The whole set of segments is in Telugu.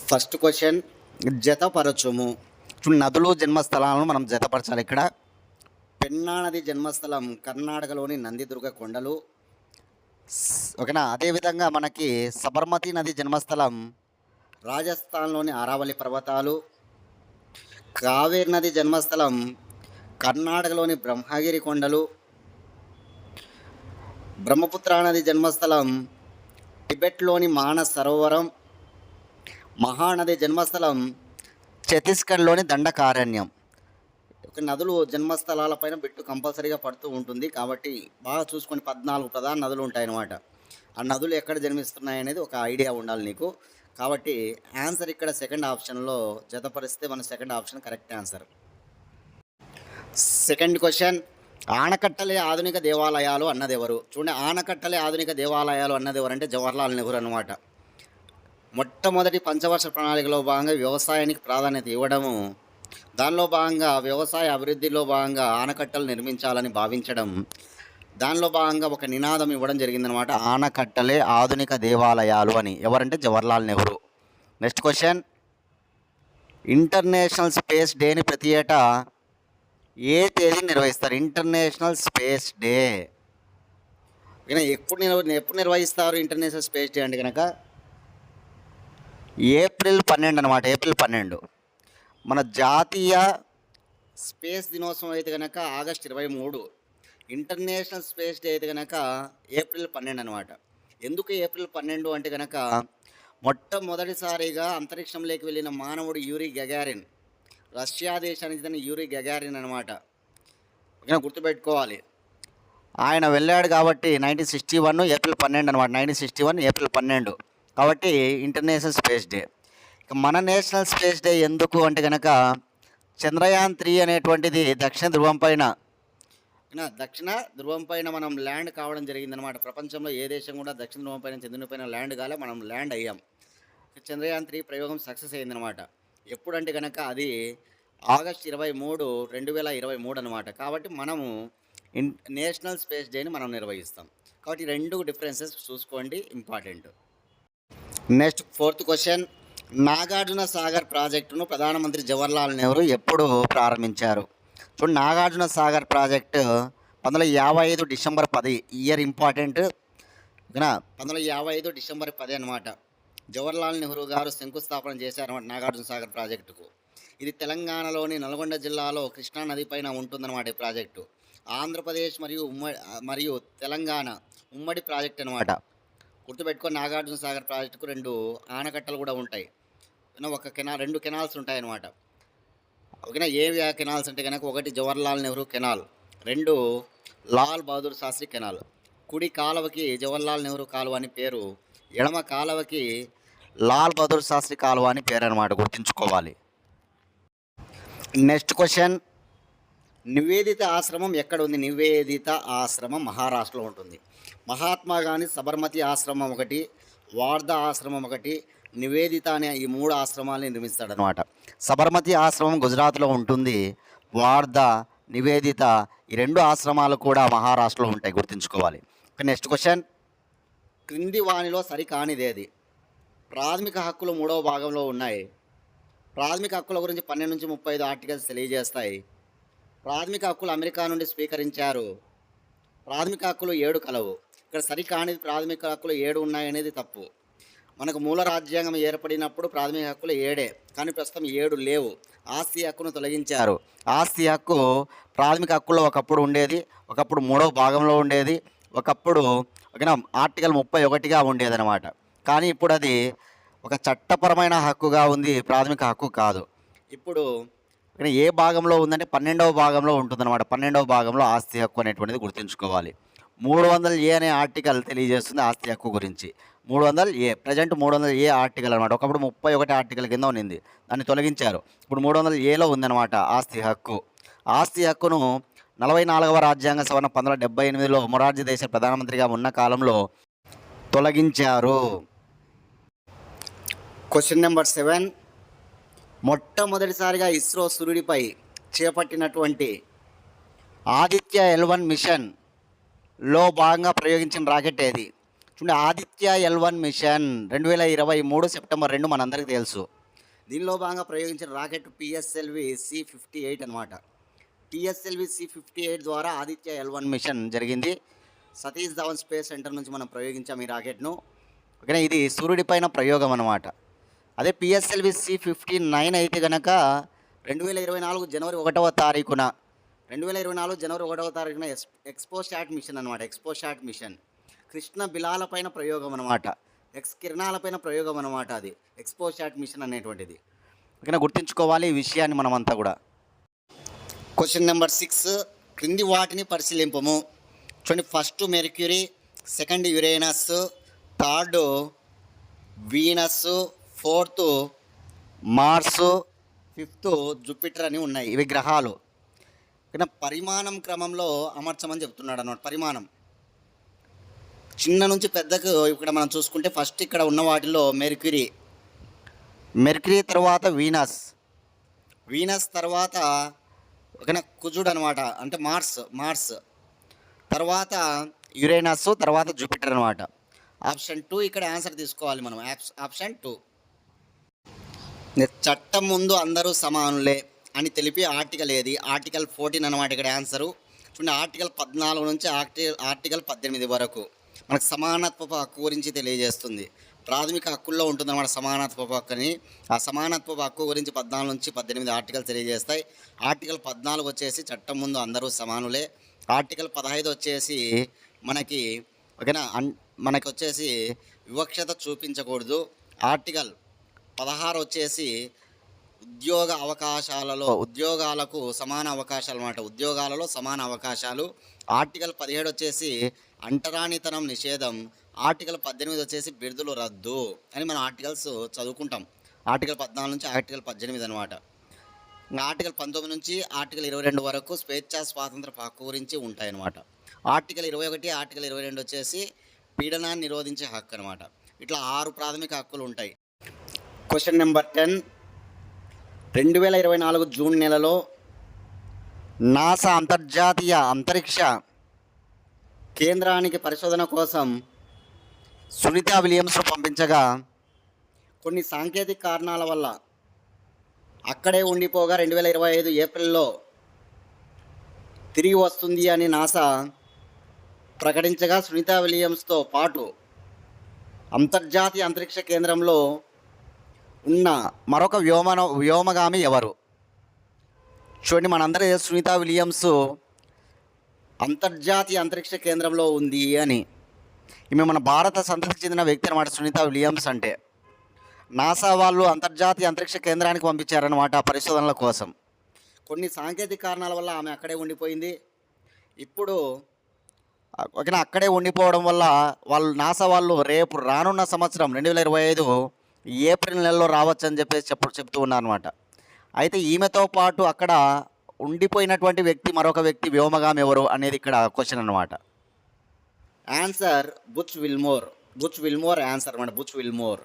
First question, జతపరచుము. నదులు జన్మస్థలాలను మనం జతపరచాలి. ఇక్కడ పెన్నా నది జన్మస్థలం కర్ణాటకలోని నందిదుర్గ కొండలు. ఓకేనా. అదేవిధంగా మనకి సబర్మతి నది జన్మస్థలం రాజస్థాన్లోని అరావళి పర్వతాలు. కావేరి నది జన్మస్థలం కర్ణాటకలోని బ్రహ్మగిరి కొండలు. బ్రహ్మపుత్ర నది జన్మస్థలం టిబెట్లోని మానస్ సరోవరం. మహానది జన్మస్థలం ఛత్తీస్గఢ్లోని దండకారణ్యం. నదులు జన్మస్థలాలపైన బిట్టు కంపల్సరీగా పడుతూ ఉంటుంది కాబట్టి బాగా చూసుకొని 14 ప్రధాన నదులు ఉంటాయన్నమాట. ఆ నదులు ఎక్కడ జన్మిస్తున్నాయి అనేది ఒక ఐడియా ఉండాలి నీకు. కాబట్టి ఆన్సర్ ఇక్కడ సెకండ్ ఆప్షన్లో జతపరిస్తే మన second option correct answer. Second question, ఆనకట్టలే ఆధునిక దేవాలయాలు అన్నదెవరు? చూడండి, ఆనకట్టలే ఆధునిక దేవాలయాలు అన్నదెవరు అంటే జవహర్లాల్ నెహ్రూ అనమాట. మొట్టమొదటి పంచవర్ష ప్రణాళికలో భాగంగా వ్యవసాయానికి ప్రాధాన్యత ఇవ్వడము, దానిలో భాగంగా వ్యవసాయ అభివృద్ధిలో భాగంగా ఆనకట్టలు నిర్మించాలని భావించడం, దానిలో భాగంగా ఒక నినాదం ఇవ్వడం జరిగిందనమాట, ఆనకట్టలే ఆధునిక దేవాలయాలు అని. ఎవరంటే Jawaharlal Nehru. Next question, international space డేని ప్రతి ఏటా ఏ తేదీ నిర్వహిస్తారు? ఇంటర్నేషనల్ స్పేస్ డే ఎప్పుడు నిర్వహిస్తారు? ఇంటర్నేషనల్ స్పేస్ డే అంటే కనుక ఏప్రిల్ 12 అనమాట. ఏప్రిల్ 12. మన జాతీయ స్పేస్ దినోత్సవం అయితే కనుక ఆగస్ట్ 23. ఇంటర్నేషనల్ స్పేస్ డే అయితే కనుక ఏప్రిల్ 12 అనమాట. ఎందుకు ఏప్రిల్ 12 అంటే కనుక మొట్టమొదటిసారిగా అంతరిక్షంలోకి వెళ్ళిన మానవుడు యూరీ గగారిన్, రష్యా దేశానికి చెందిన యూరీ గగారిన్ అనమాట. గుర్తుపెట్టుకోవాలి. ఆయన వెళ్ళాడు కాబట్టి 1961 ఏప్రిల్ 12 అనమాట. 1961 ఏప్రిల్ 12 కాబట్టి ఇంటర్నేషనల్ స్పేస్ డే. ఇక మన నేషనల్ స్పేస్ డే ఎందుకు అంటే కనుక చంద్రయాన్ 3 అనేటువంటిది దక్షిణ ధ్రువం పైన మనం ల్యాండ్ కావడం జరిగిందనమాట. ప్రపంచంలో ఏ దేశం కూడా దక్షిణ ధ్రువం పైన చంద్రుని పైన ల్యాండ్ కాలే, మనం ల్యాండ్ అయ్యాం. చంద్రయాన్ 3 ప్రయోగం సక్సెస్ అయిందనమాట. ఎప్పుడంటే కనుక అది ఆగస్ట్ 23, 2023 అనమాట. కాబట్టి మనము నేషనల్ స్పేస్ డేని మనం నిర్వహిస్తాం. కాబట్టి 2 డిఫరెన్సెస్ చూసుకోండి, important. Next fourth question, Nagarjuna Sagar ప్రాజెక్టును ప్రధానమంత్రి జవహర్లాల్ నెహ్రూ ఎప్పుడు ప్రారంభించారు? చూడండి, Nagarjuna Sagar project 1955 December 10. Year important. ఓకేనా. 1955 డిసెంబర్ 10 అనమాట. జవహర్లాల్ నెహ్రూ గారు శంకుస్థాపన చేశారన్నమాట నాగార్జున సాగర్ ప్రాజెక్టుకు. ఇది తెలంగాణలోని నల్గొండ జిల్లాలో కృష్ణా నది పైన ఉంటుందన్నమాట. ఈ ప్రాజెక్టు ఆంధ్రప్రదేశ్ మరియు తెలంగాణ ఉమ్మడి ప్రాజెక్ట్ అనమాట. గుర్తుపెట్టుకొని, నాగార్జున సాగర్ ప్రాజెక్టుకు 2 ఆనకట్టలు కూడా ఉంటాయి. ఒక కెనాల్, 2 కెనాల్స్ ఉంటాయన్నమాట. ఓకేనా. ఏవి ఆ కెనాల్స్ అంటే కనుక ఒకటి జవహర్లాల్ నెహ్రూ కెనాల్, 2 లాల్ బహదూర్ శాస్త్రి కెనాల్. కుడి కాలువకి జవహర్లాల్ నెహ్రూ కాలువ అని పేరు, ఎడమ కాలువకి లాల్ బహదూర్ శాస్త్రి కాలువ అని పేరు అనమాట. గుర్తుంచుకోవాలి. నెక్స్ట్ క్వశ్చన్, నివేదిత ఆశ్రమం ఎక్కడ ఉంది? నివేదిత ఆశ్రమం మహారాష్ట్రలో ఉంటుంది. మహాత్మా గాంధీ సబర్మతి ఆశ్రమం ఒకటి, వార్ధా ఆశ్రమం ఒకటి, నివేదిత అనే ఈ 3 ఆశ్రమాలను నిర్మిస్తాడనమాట. సబర్మతి ఆశ్రమం గుజరాత్లో ఉంటుంది. వార్ధా, నివేదిత ఈ 2 ఆశ్రమాలు కూడా మహారాష్ట్రలో ఉంటాయి. గుర్తుంచుకోవాలి. నెక్స్ట్ క్వశ్చన్, క్రింది వానిలో సరికానిదేది? ప్రాథమిక హక్కులు 3వ భాగంలో ఉన్నాయి. ప్రాథమిక హక్కుల గురించి 12 నుంచి 35 ఆర్టికల్స్ తెలియజేస్తాయి. ప్రాథమిక హక్కులు అమెరికా నుండి స్వీకరించారు. ప్రాథమిక హక్కులు 7 కలవు. ఇక్కడ సరికానిది ప్రాథమిక హక్కులు 7 ఉన్నాయనేది తప్పు. మనకు మూల రాజ్యాంగం ఏర్పడినప్పుడు ప్రాథమిక హక్కులు 7, కానీ ప్రస్తుతం 7 లేవు. ఆస్తి హక్కును తొలగించారు. ఆస్తి హక్కు ప్రాథమిక హక్కుల్లో ఒకప్పుడు ఉండేది, ఒకప్పుడు 3వ భాగంలో ఉండేది, ఒకప్పుడు ఆర్టికల్ 31గా ఉండేదన్నమాట. కానీ ఇప్పుడు అది ఒక చట్టపరమైన హక్కుగా ఉంది, ప్రాథమిక హక్కు కాదు. ఇప్పుడు ఏ భాగంలో ఉందంటే 12వ భాగంలో ఉంటుందన్నమాట. 12వ భాగంలో ఆస్తి హక్కు అనేటువంటిది గుర్తుంచుకోవాలి. 300A అనే ఆర్టికల్ తెలియజేస్తుంది ఆస్తి హక్కు గురించి. 300A ప్రజెంట్ 300A ఆర్టికల్ అనమాట. ఒకప్పుడు 31 ఆర్టికల్ కింద ఉన్నింది, దాన్ని తొలగించారు. ఇప్పుడు 300Aలో ఉందన్నమాట ఆస్తి హక్కు. ఆస్తి హక్కును 44వ రాజ్యాంగ సవరణ 1978లో మొరార్జీ దేశాయ్ ప్రధానమంత్రిగా ఉన్న కాలంలో తొలగించారు. క్వశ్చన్ నెంబర్ 7, మొట్టమొదటిసారిగా ఇస్రో సూర్యుడిపై చేపట్టినటువంటి ఆదిత్య L1 మిషన్లో భాగంగా ప్రయోగించిన రాకెట్ ఏది? చూడండి, ఆదిత్య L1 మిషన్ 2023 సెప్టెంబర్ 2 మనందరికీ తెలుసు. దీనిలో భాగంగా ప్రయోగించిన రాకెట్ పిఎస్ఎల్వి C-58 అనమాట. పిఎస్ఎల్వి C-58 ద్వారా ఆదిత్య L1 మిషన్ జరిగింది. సతీష్ ధావన్ స్పేస్ సెంటర్ నుంచి మనం ప్రయోగించాం ఈ రాకెట్ను. ఓకేనా, ఇది సూర్యుడిపైన ప్రయోగం అనమాట. అదే పిఎస్ఎల్వి C-59 అయితే కనుక 2024 జనవరి 1వ తారీఖున 2024 జనవరి 1వ తారీఖున ఎక్స్పోశాట్ మిషన్ అనమాట. ఎక్స్పోశాట్ మిషన్ కృష్ణ బిలాలపైన ప్రయోగం అనమాట. ఎక్స్ కిరణాలపైన ప్రయోగం అనమాట. అది ఎక్స్పోశాట్ మిషన్ అనేటువంటిది. ఓకేనా, గుర్తుంచుకోవాలి ఈ విషయాన్ని మనమంతా కూడా. క్వశ్చన్ నెంబర్ 6, క్రింది వాటిని పరిశీలింపము. చూడండి, first Mercury, second Uranus, third Venus, fourth Mars, fifth Jupiter అని ఉన్నాయి. ఇవి గ్రహాలు. ఓకేనా, పరిమాణం క్రమంలో అమర్చమని చెప్తున్నాడు అన్నమాట. పరిమాణం చిన్న నుంచి పెద్దకు ఇక్కడ మనం చూసుకుంటే ఫస్ట్ ఇక్కడ ఉన్న వాటిలో మెర్క్యూరీ తర్వాత వీనస్ తర్వాత ఓకేనా కుజుడు అనమాట, అంటే మార్స్ తర్వాత యురేనస్ తర్వాత జూపిటర్ అనమాట. ఆప్షన్ 2 ఇక్కడ ఆన్సర్ తీసుకోవాలి మనం. ఆప్షన్ 2. చట్టం ముందు అందరూ సమానులే అని తెలిపి ఆర్టికల్ ఏది? ఆర్టికల్ 14 అనమాట ఇక్కడ ఆన్సరు. చూడండి, ఆర్టికల్ 14 నుంచి ఆర్టికల్ 18 వరకు మనకు సమానత్వపు హక్కు గురించి తెలియజేస్తుంది. ప్రాథమిక హక్కుల్లో ఉంటుందన్నమాట సమానత్వపు హక్కు అని. ఆ సమానత్వపు హక్కు గురించి 14 నుంచి 18 ఆర్టికల్ తెలియజేస్తాయి. ఆర్టికల్ 14 వచ్చేసి చట్టం ముందు అందరూ సమానులే. ఆర్టికల్ 15 వచ్చేసి మనకి ఓకేనా మనకి వచ్చేసి వివక్షత చూపించకూడదు. ఆర్టికల్ 16 వచ్చేసి ఉద్యోగాలకు సమాన అవకాశాలు అన్నమాట. ఉద్యోగాలలో సమాన అవకాశాలు. ఆర్టికల్ 17 వచ్చేసి అంటరానితనం నిషేధం. ఆర్టికల్ 18 వచ్చేసి బిరుదులు రద్దు అని మనం ఆర్టికల్స్ చదువుకుంటాం. ఆర్టికల్ 14 నుంచి ఆర్టికల్ 18 అనమాట. ఇంకా ఆర్టికల్ 19 నుంచి ఆర్టికల్ 22 వరకు స్వేచ్ఛా స్వాతంత్ర హక్కు గురించి ఉంటాయన్నమాట. ఆర్టికల్ 21, ఆర్టికల్ 22 వచ్చేసి పీడనాన్ని నిరోధించే హక్కు అనమాట. ఇట్లా 6 ప్రాథమిక హక్కులు ఉంటాయి. క్వశ్చన్ నెంబర్ 10, 2024 జూన్ నెలలో నాసా అంతర్జాతీయ అంతరిక్ష కేంద్రానికి పరిశోధన కోసం సునీతా విలియమ్స్ను పంపించగా కొన్ని సాంకేతిక కారణాల వల్ల అక్కడే ఉండిపోగా 2025 ఏప్రిల్లో తిరిగి వస్తుంది అని నాసా ప్రకటించగా సునీతా విలియమ్స్తో పాటు అంతర్జాతీయ అంతరిక్ష కేంద్రంలో ఉన్న మరొక వ్యోమగామి ఎవరు? చూడండి, మనందరూ సునీతా విలియమ్స్ అంతర్జాతీయ అంతరిక్ష కేంద్రంలో ఉంది అని. ఈమె మన భారత సంతతికి చెందిన వ్యక్తి అనమాట. సునీతా విలియమ్స్ అంటే నాసా వాళ్ళు అంతర్జాతీయ అంతరిక్ష కేంద్రానికి పంపించారనమాట పరిశోధనల కోసం. కొన్ని సాంకేతిక కారణాల వల్ల ఆమె అక్కడే ఉండిపోయింది. ఇప్పుడు ఓకేనా, అక్కడే ఉండిపోవడం వల్ల నాసా వాళ్ళు రేపు రానున్న సంవత్సరం 2025 ఏప్రిల్ నెలలో రావచ్చని చెప్పేసి చెప్తూ ఉన్నారు అనమాట. అయితే ఈమెతో పాటు అక్కడ ఉండిపోయినటువంటి వ్యక్తి మరొక వ్యక్తి వ్యోమగామి ఎవరు అనేది ఇక్కడ క్వశ్చన్ అనమాట. ఆన్సర్ బుచ్ విల్మోర్ ఆన్సర్ అనమాట. Butch Wilmore.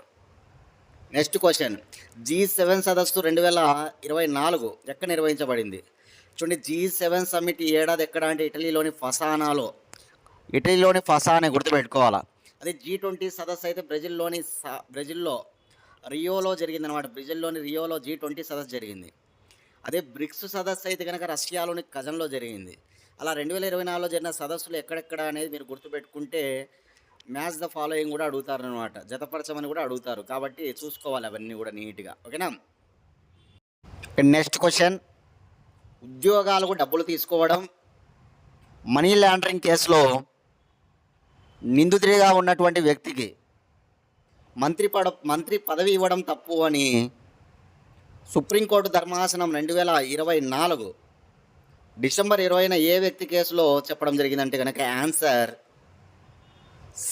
Next question, G7 సదస్సు 2024 ఎక్కడ నిర్వహించబడింది? చూడండి, G7 సమ్మిట్ ఈ ఏడాది ఎక్కడ అంటే ఇటలీలోని ఫసానే గుర్తుపెట్టుకోవాలా. అదే G20 సదస్సు అయితే బ్రెజిల్లో రియోలో జరిగిందనమాట. బ్రెజిల్లోని రియోలో G20 సదస్సు జరిగింది. అదే బ్రిక్స్ సదస్సు అయితే కనుక రష్యాలోని కజన్లో జరిగింది. అలా 2024లో జరిగిన సదస్సులు ఎక్కడెక్కడ అనేది మీరు గుర్తుపెట్టుకుంటే మ్యాచ్ ద ఫాలోయింగ్ కూడా అడుగుతారనమాట. జతపరచమని కూడా అడుగుతారు. కాబట్టి చూసుకోవాలి అవన్నీ కూడా నీట్గా. ఓకేనా. నెక్స్ట్ క్వశ్చన్, ఉద్యోగాలకు డబ్బులు తీసుకోవడం, మనీ లాండరింగ్ కేసులో నిందితుడిగా ఉన్నటువంటి వ్యక్తికి మంత్రి పదవి ఇవ్వడం తప్పు అని సుప్రీంకోర్టు ధర్మాసనం 2024 డిసెంబర్ 20న ఏ వ్యక్తి కేసులో చెప్పడం జరిగిందంటే కనుక ఆన్సర్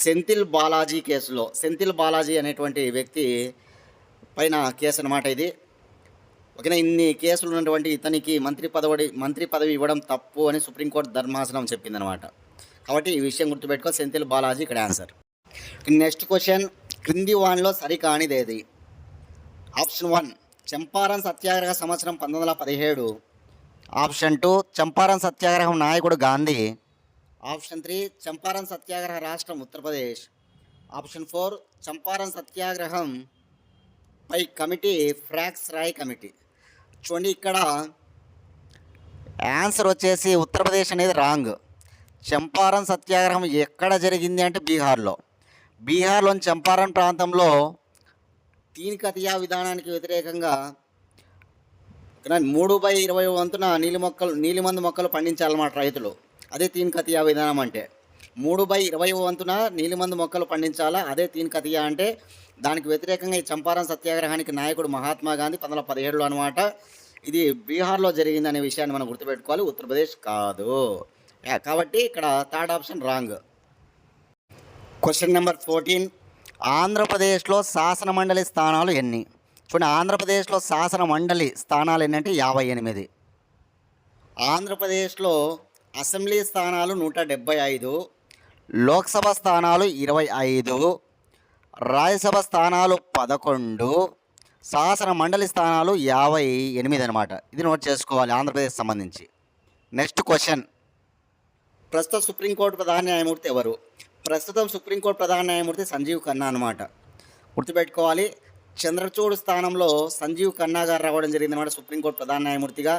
సెంథిల్ బాలాజీ కేసులో. సెంథిల్ బాలాజీ అనేటువంటి వ్యక్తి పైన కేసు అనమాట ఇది. ఓకేనా, ఇన్ని కేసులు ఉన్నటువంటి ఇతనికి మంత్రి పదవి ఇవ్వడం తప్పు అని సుప్రీంకోర్టు ధర్మాసనం చెప్పిందనమాట. కాబట్టి ఈ విషయం గుర్తుపెట్టుకో, సెంథిల్ బాలాజీ ఇక్కడ ఆన్సర్. నెక్స్ట్ క్వశ్చన్, క్రింది వానిలో సరికానిదేది? ఆప్షన్ 1 చంపారన్ సత్యాగ్రహ సంవత్సరం 1917. ఆప్షన్ 2 చంపారన్ సత్యాగ్రహం నాయకుడు గాంధీ. ఆప్షన్ 3 చంపారన్ సత్యాగ్రహ రాష్ట్రం ఉత్తరప్రదేశ్. ఆప్షన్ 4 చంపారన్ సత్యాగ్రహం పై కమిటీ ఫ్రాక్స్ రాయ్ కమిటీ. చూడండి ఇక్కడ ఆన్సర్ వచ్చేసి ఉత్తరప్రదేశ్ అనేది రాంగ్. చంపారన్ సత్యాగ్రహం ఎక్కడ జరిగింది అంటే బీహార్లో. బీహార్లోని చంపారన్ ప్రాంతంలో తీన్ కతియా విధానానికి వ్యతిరేకంగా 3/20 వంతున నీలిమందు మొక్కలు పండించాలన్నమాట రైతులు. అదే తీన్ కతియా విధానం అంటే 3/20 వంతున నీలిమందు మొక్కలు పండించాలా, అదే తీన్ కతియా అంటే. దానికి వ్యతిరేకంగా ఈ చంపారన్ సత్యాగ్రహానికి నాయకుడు మహాత్మా గాంధీ 1917లో అనమాట. ఇది బీహార్లో జరిగిందనే విషయాన్ని మనం గుర్తుపెట్టుకోవాలి, ఉత్తరప్రదేశ్ కాదు. కాబట్టి ఇక్కడ third option wrong. Question number 14. ఆంధ్రప్రదేశ్లో శాసన మండలి స్థానాలు ఎన్ని? చూడండి, ఆంధ్రప్రదేశ్లో శాసన మండలి స్థానాలు ఎన్ని అంటే 58. ఆంధ్రప్రదేశ్లో అసెంబ్లీ స్థానాలు 175, లోక్సభ స్థానాలు 25, రాజ్యసభ స్థానాలు 11, శాసన మండలి స్థానాలు 58 అనమాట. ఇది నోట్ చేసుకోవాలి ఆంధ్రప్రదేశ్ సంబంధించి. Next question. ప్రస్తుత సుప్రీంకోర్టు ప్రధాన న్యాయమూర్తి ఎవరు? ప్రస్తుతం సుప్రీంకోర్టు ప్రధాన న్యాయమూర్తి సంజీవ్ ఖన్నా అనమాట. గుర్తుపెట్టుకోవాలి, చంద్రచూడ్ స్థానంలో సంజీవ్ ఖన్నా గారు రావడం జరిగిందన్నమాట సుప్రీంకోర్టు ప్రధాన న్యాయమూర్తిగా.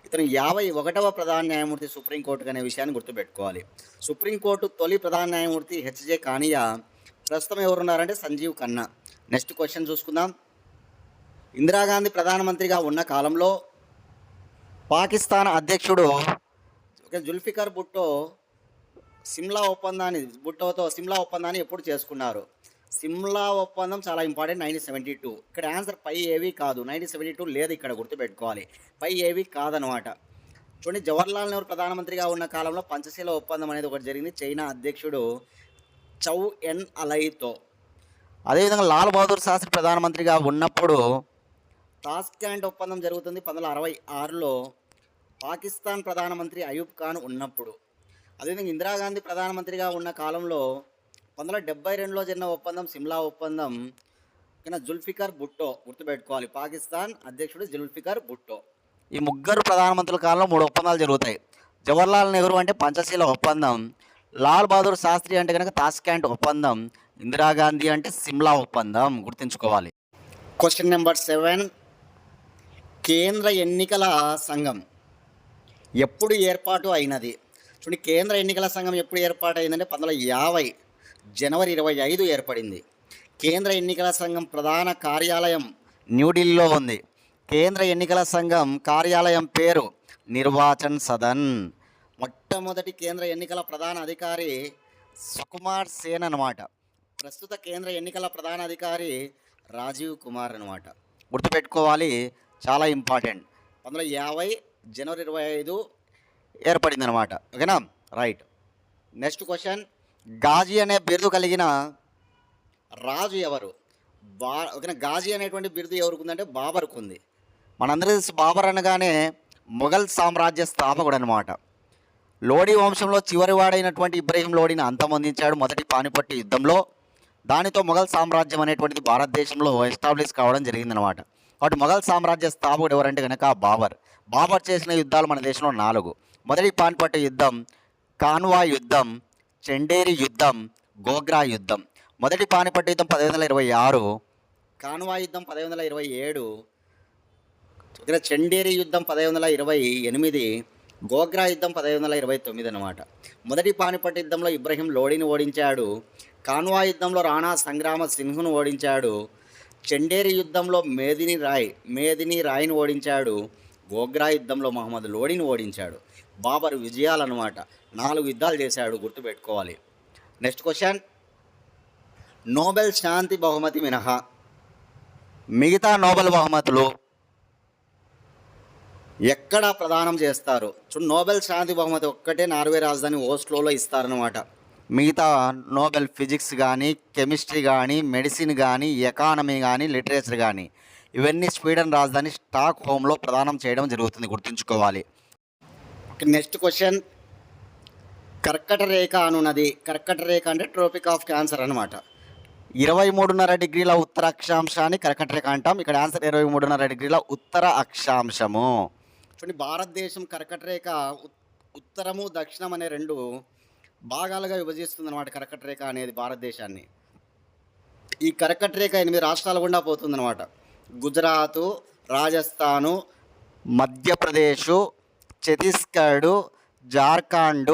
ఇతను 51వ ప్రధాన న్యాయమూర్తి సుప్రీంకోర్టుకు అనే విషయాన్ని గుర్తుపెట్టుకోవాలి. సుప్రీంకోర్టు తొలి ప్రధాన న్యాయమూర్తి హెచ్జే కానియా. ప్రస్తుతం ఎవరున్నారంటే సంజీవ్ ఖన్నా. నెక్స్ట్ క్వశ్చన్ చూసుకుందాం. ఇందిరాగాంధీ ప్రధానమంత్రిగా ఉన్న కాలంలో పాకిస్తాన్ అధ్యక్షుడు జుల్ఫికర్ భుట్టో భుట్టోతో సిమ్లా ఒప్పందాన్ని ఎప్పుడు చేసుకున్నారు? సిమ్లా ఒప్పందం చాలా ఇంపార్టెంట్, 1972. ఇక్కడ ఆన్సర్ పై ఏవి కాదు, 1972 లేదు, ఇక్కడ గుర్తుపెట్టుకోవాలి. పై ఏవి కాదనమాట. చూడండి, జవహర్లాల్ నెహ్రూ ప్రధానమంత్రిగా ఉన్న కాలంలో పంచశీల ఒప్పందం అనేది ఒకటి జరిగింది చైనా అధ్యక్షుడు చౌ ఎన్ అలైతో. అదేవిధంగా లాల్ బహదూర్ శాస్త్రి ప్రధానమంత్రిగా ఉన్నప్పుడు తాస్కెంట్ ఒప్పందం జరుగుతుంది 1966లో పాకిస్తాన్ ప్రధానమంత్రి అయూబ్ ఖాన్ ఉన్నప్పుడు. అదేవిధంగా ఇందిరాగాంధీ ప్రధానమంత్రిగా ఉన్న కాలంలో 1972లో జరిగిన ఒప్పందం సిమ్లా ఒప్పందం. జుల్ఫికర్ భుట్టో గుర్తుపెట్టుకోవాలి, పాకిస్తాన్ అధ్యక్షుడు జుల్ఫికర్ భుట్టో. ఈ ముగ్గురు ప్రధానమంత్రుల కాలంలో 3 ఒప్పందాలు జరుగుతాయి. జవహర్లాల్ నెహ్రూ అంటే పంచశీల ఒప్పందం, లాల్ బహదూర్ శాస్త్రి అంటే కనుక తాస్కెంట్ ఒప్పందం, ఇందిరాగాంధీ అంటే సిమ్లా ఒప్పందం. గుర్తుంచుకోవాలి. Question number 7. కేంద్ర ఎన్నికల సంఘం ఎప్పుడు ఏర్పాటు అయినది? చూడండి, కేంద్ర ఎన్నికల సంఘం ఎప్పుడు ఏర్పాటు అయిందంటే 1950 జనవరి 25 ఏర్పడింది. కేంద్ర ఎన్నికల సంఘం ప్రధాన కార్యాలయం న్యూఢిల్లీలో ఉంది. కేంద్ర ఎన్నికల సంఘం కార్యాలయం పేరు నిర్వాచన్ సదన్. మొట్టమొదటి కేంద్ర ఎన్నికల ప్రధాన అధికారి సుకుమార్ సేన్ అనమాట. ప్రస్తుత కేంద్ర ఎన్నికల ప్రధాన అధికారి రాజీవ్ కుమార్ అనమాట. గుర్తుపెట్టుకోవాలి, చాలా ఇంపార్టెంట్. 1950 జనవరి 25 ఏర్పడింది అనమాట. ఓకేనా, రైట్. Next question. గాజీ అనే బిరుదు కలిగిన రాజు ఎవరు? ఓకేనా, గాజీ అనేటువంటి బిరుదు ఎవరికి ఉందంటే బాబర్కు ఉంది. మనందరూ తెలిసి బాబర్ అనగానే మొఘల్ సామ్రాజ్య స్థాపకుడు అనమాట. లోడీ వంశంలో చివరివాడైనటువంటి ఇబ్రహీం లోడీని అంతమొందించాడు మొదటి పానిపట్టు యుద్ధంలో. దానితో మొఘల్ సామ్రాజ్యం అనేటువంటిది భారతదేశంలో ఎస్టాబ్లిష్ కావడం జరిగిందనమాట. కాబట్టి మొఘల్ సామ్రాజ్య స్థాపకుడు ఎవరంటే కనుక బాబర్. బాబర్ చేసిన యుద్ధాలు మన దేశంలో 4. మొదటి పానిపట్టు యుద్ధం, కాన్వా యుద్ధం, చండేరి యుద్ధం, గోగ్రా యుద్ధం. మొదటి పానిపట్టు యుద్ధం 1526, కాన్వా యుద్ధం 1527, చండేరి యుద్ధం 1528, గోగ్రా యుద్ధం 1529 అనమాట. మొదటి పానిపట్టు యుద్ధంలో ఇబ్రహీం లోడీని ఓడించాడు. కాన్వా యుద్ధంలో రాణా సంగ్రామ సింహ్ను ఓడించాడు. చండేరి యుద్ధంలో మేదిని రాయ్ని ఓడించాడు. గోగ్రా యుద్ధంలో మహమ్మద్ లోడీని ఓడించాడు. బాబర్ విజయాలన్నమాట. 4 యుద్ధాలు చేశాడు, గుర్తుపెట్టుకోవాలి. Next question. నోబెల్ శాంతి బహుమతి మినహా మిగతా నోబెల్ బహుమతులు ఎక్కడ ప్రదానం చేస్తారు? నోబెల్ శాంతి బహుమతి ఒక్కటే నార్వే రాజధాని ఓస్లోలో ఇస్తారనమాట. మిగతా నోబెల్ ఫిజిక్స్ కానీ, కెమిస్ట్రీ కానీ, మెడిసిన్ కానీ, ఎకానమీ కానీ, లిటరేచర్ కానీ ఇవన్నీ స్వీడన్ రాజధాని స్టాక్ హోమ్లో ప్రదానం చేయడం జరుగుతుంది, గుర్తుంచుకోవాలి. Next question. కర్కట రేఖ అనున్నది. కర్కట రేఖ అంటే ట్రోపిక్ ఆఫ్ క్యాన్సర్ అనమాట. 23.5 డిగ్రీల ఉత్తర అక్షాంశాన్ని కర్కట రేఖ అంటాం. ఇక్కడ ఆన్సర్ 23.5 డిగ్రీల ఉత్తర అక్షాంశము. చూడండి, భారతదేశం కర్కట రేఖ ఉత్తరము దక్షిణం అనే 2 భాగాలుగా విభజిస్తుంది అనమాట. కర్కట రేఖ అనేది భారతదేశాన్ని. ఈ కర్కట రేఖ 8 రాష్ట్రాల గుండా పోతుందన్నమాట. గుజరాత్, రాజస్థాను, మధ్యప్రదేశ్, ఛత్తీస్గఢ్, జార్ఖండ్,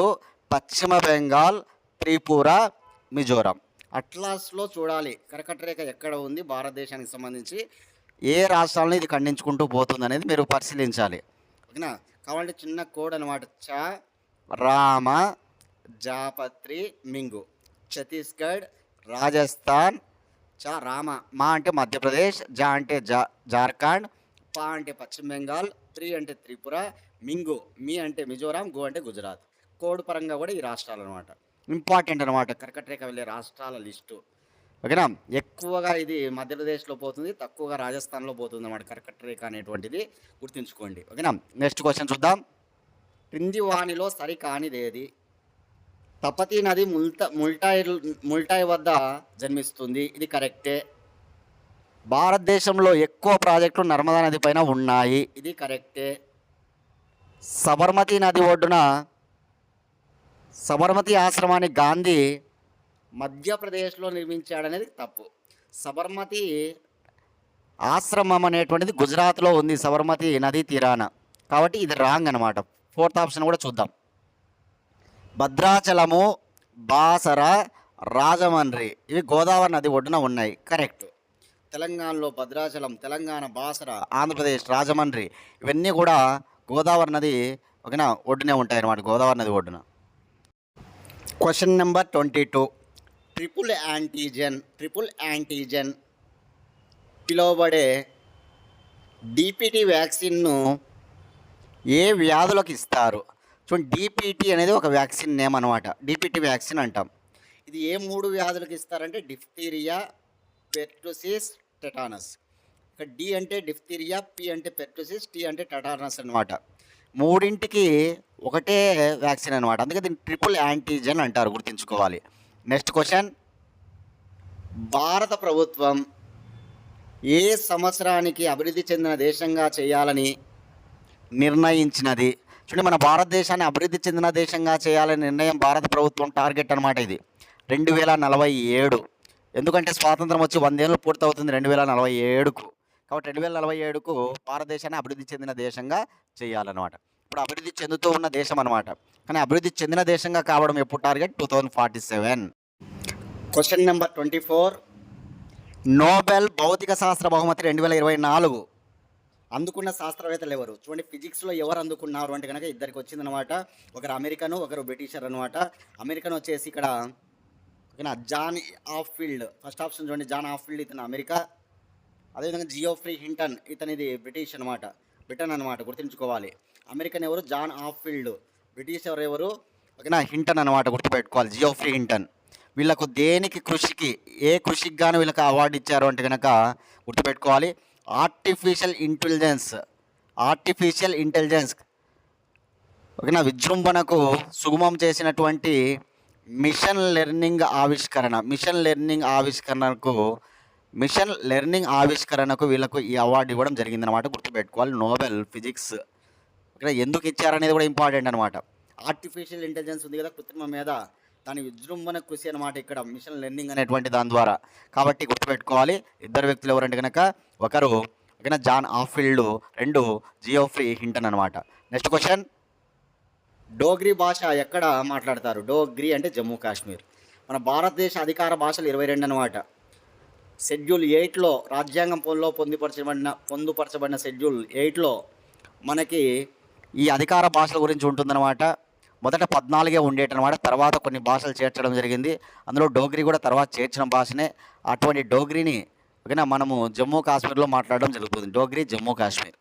పశ్చిమ బెంగాల్, త్రిపుర, మిజోరాం. అట్లాస్లో చూడాలి కర్కట రేఖ ఎక్కడ ఉంది భారతదేశానికి సంబంధించి, ఏ రాష్ట్రాలను ఇది ఖండించుకుంటూ పోతుంది అనేది మీరు పరిశీలించాలి. ఓకేనా? కావాలంటే చిన్న కోడ్ అనమాట. చ, రామ, జాపత్రి, మింగు. ఛత్తీస్గఢ్, రాజస్థాన్, చ రామ, మా అంటే మధ్యప్రదేశ్, జా అంటే జార్ఖండ్, పా అంటే పశ్చిమ బెంగాల్, త్రి అంటే త్రిపుర, మింగు మీ అంటే మిజోరాం, గో అంటే గుజరాత్. కోడ్ పరంగా కూడా ఈ రాష్ట్రాలు అనమాట ఇంపార్టెంట్ అనమాట, కర్కట రేఖ వెళ్ళే రాష్ట్రాల లిస్టు. ఓకేనా? ఎక్కువగా ఇది మధ్యప్రదేశ్లో పోతుంది, తక్కువగా రాజస్థాన్లో పోతుంది అన్నమాట కర్కట రేఖ అనేటువంటిది, గుర్తుంచుకోండి. ఓకేనా? నెక్స్ట్ క్వశ్చన్ చూద్దాం. క్రింది వాణిలో సరికానిదేది? తపతీ నది ముల్టాయ్ వద్ద జన్మిస్తుంది, ఇది కరెక్టే. భారతదేశంలో ఎక్కువ ప్రాజెక్టులు నర్మదా నది పైన ఉన్నాయి, ఇది కరెక్టే. సబర్మతి నది ఒడ్డున సబర్మతి ఆశ్రమాన్ని గాంధీ మధ్యప్రదేశ్లో నిర్మించాడనేది తప్పు. సబర్మతి ఆశ్రమం అనేటువంటిది గుజరాత్లో ఉంది, సబర్మతి నదీ తీరాన, కాబట్టి ఇది రాంగ్ అనమాట. ఫోర్త్ ఆప్షన్ కూడా చూద్దాం. భద్రాచలము, బాసర, రాజమండ్రి ఇవి గోదావరి నది ఒడ్డున ఉన్నాయి, కరెక్ట్. తెలంగాణలో భద్రాచలం, తెలంగాణ బాసర, ఆంధ్రప్రదేశ్ రాజమండ్రి ఇవన్నీ కూడా గోదావరి నది ఓకేనా ఒడ్డునే ఉంటాయి అన్నమాట, గోదావరి నది ఒడ్డున. Question number 22. ట్రిపుల్ యాంటీజెన్ పిలువబడే డిపిటి వ్యాక్సిన్ను ఏ వ్యాధులకు ఇస్తారు? చూడండి, డిపిటి అనేది ఒక వ్యాక్సిన్ నేమ్ అనమాట, డిపిటి వ్యాక్సిన్ అంటాం. ఇది ఏ 3 వ్యాధులకు ఇస్తారంటే డిఫ్తీరియా, పెర్టుసిస్, టెటానస్. ఇక్కడ డి అంటే డిఫ్తీరియా, పి అంటే పెర్టుసిస్, టి అంటే టెటానస్ అనమాట. మూడింటికి ఒకటే వ్యాక్సిన్ అనమాట, అందుకే దీన్ని ట్రిపుల్ యాంటీజెన్ అంటారు, గుర్తుంచుకోవాలి. Next question. భారత ప్రభుత్వం ఏ సంవత్సరానికి అభివృద్ధి చెందిన దేశంగా చేయాలని నిర్ణయించినది? చూడండి, మన భారతదేశాన్ని అభివృద్ధి చెందిన దేశంగా చేయాలని నిర్ణయం భారత ప్రభుత్వం టార్గెట్ అనమాట. ఇది 2047. ఎందుకంటే స్వాతంత్రం వచ్చి 100 ఏళ్ళు పూర్తవుతుంది 2047కు. కాబట్టి 2047కు భారతదేశాన్ని అభివృద్ధి చెందిన దేశంగా చేయాలన్నమాట. ఇప్పుడు అభివృద్ధి చెందుతూ ఉన్న దేశం అనమాట, కానీ అభివృద్ధి చెందిన దేశంగా కావడం ఎప్పుడు టార్గెట్? 2047. Question number 24. నోబెల్ భౌతిక శాస్త్ర బహుమతి 2024 అందుకున్న శాస్త్రవేత్తలు ఎవరు? చూడండి, ఫిజిక్స్లో ఎవరు అందుకున్నారు అంటే కనుక ఇద్దరికి వచ్చిందనమాట. ఒకరు అమెరికను, ఒకరు బ్రిటిషర్ అనమాట. అమెరికన్ వచ్చేసి ఇక్కడ ఓకేనా జాన్ ఆఫ్ఫీల్డ్, ఫస్ట్ ఆప్షన్ చూడండి, జాన్ ఆఫ్ఫీల్డ్ ఇతను అమెరికా. అదేవిధంగా జియోఫ్రీ హింటన్ ఇతనిది బ్రిటిష్ అనమాట, బ్రిటన్ అనమాట, గుర్తుంచుకోవాలి. అమెరికన్ ఎవరు? జాన్ ఆఫ్ఫీల్డ్. బ్రిటిష్ ఎవరు? ఓకేనా హింటన్ అనమాట, గుర్తుపెట్టుకోవాలి, జియోఫ్రీ హింటన్. వీళ్ళకు దేనికి కృషికి, ఏ కృషికి గాను వీళ్ళకి అవార్డు ఇచ్చారు అంటే కనుక గుర్తుపెట్టుకోవాలి, ఆర్టిఫిషియల్ ఇంటెలిజెన్స్ ఓకేనా విజృంభణకు సుగమం చేసినటువంటి మిషన్ లెర్నింగ్ ఆవిష్కరణకు వీళ్ళకు ఈ అవార్డు ఇవ్వడం జరిగిందనమాట, గుర్తుపెట్టుకోవాలి. నోబెల్ ఫిజిక్స్ ఇక్కడ ఎందుకు ఇచ్చారనేది కూడా ఇంపార్టెంట్ అనమాట. ఆర్టిఫిషియల్ ఇంటెలిజెన్స్ ఉంది కదా, కృత్రిమ మీద, దాని విజృంభణ కృషి అనమాట ఇక్కడ మిషన్ లెర్నింగ్ అనేటువంటి దాని ద్వారా. కాబట్టి గుర్తుపెట్టుకోవాలి, ఇద్దరు వ్యక్తులు ఎవరంటే కనుక ఒకరు ఓకేనా జాన్ ఆఫ్ఫీల్డ్, 2 జియోఫ్రీ హింటన్ అనమాట. Next question. డోగ్రీ భాష ఎక్కడ మాట్లాడతారు? డోగ్రీ అంటే జమ్మూ కాశ్మీర్. మన భారతదేశ అధికార భాషలు 22 అనమాట. షెడ్యూల్ 8లో రాజ్యాంగంలో పొందుపరచబడిన షెడ్యూల్ 8లో మనకి ఈ అధికార భాషల గురించి ఉంటుందన్నమాట. మొదట 14 ఉండేటనమాట, తర్వాత కొన్ని భాషలు చేర్చడం జరిగింది. అందులో డోగ్రీ కూడా తర్వాత చేర్చిన భాషనే. అటువంటి డోగ్రీని ఓకేనా మనము జమ్మూ కాశ్మీర్లో మాట్లాడడం జరుగుతుంది, డోగ్రీ జమ్మూ కాశ్మీర్.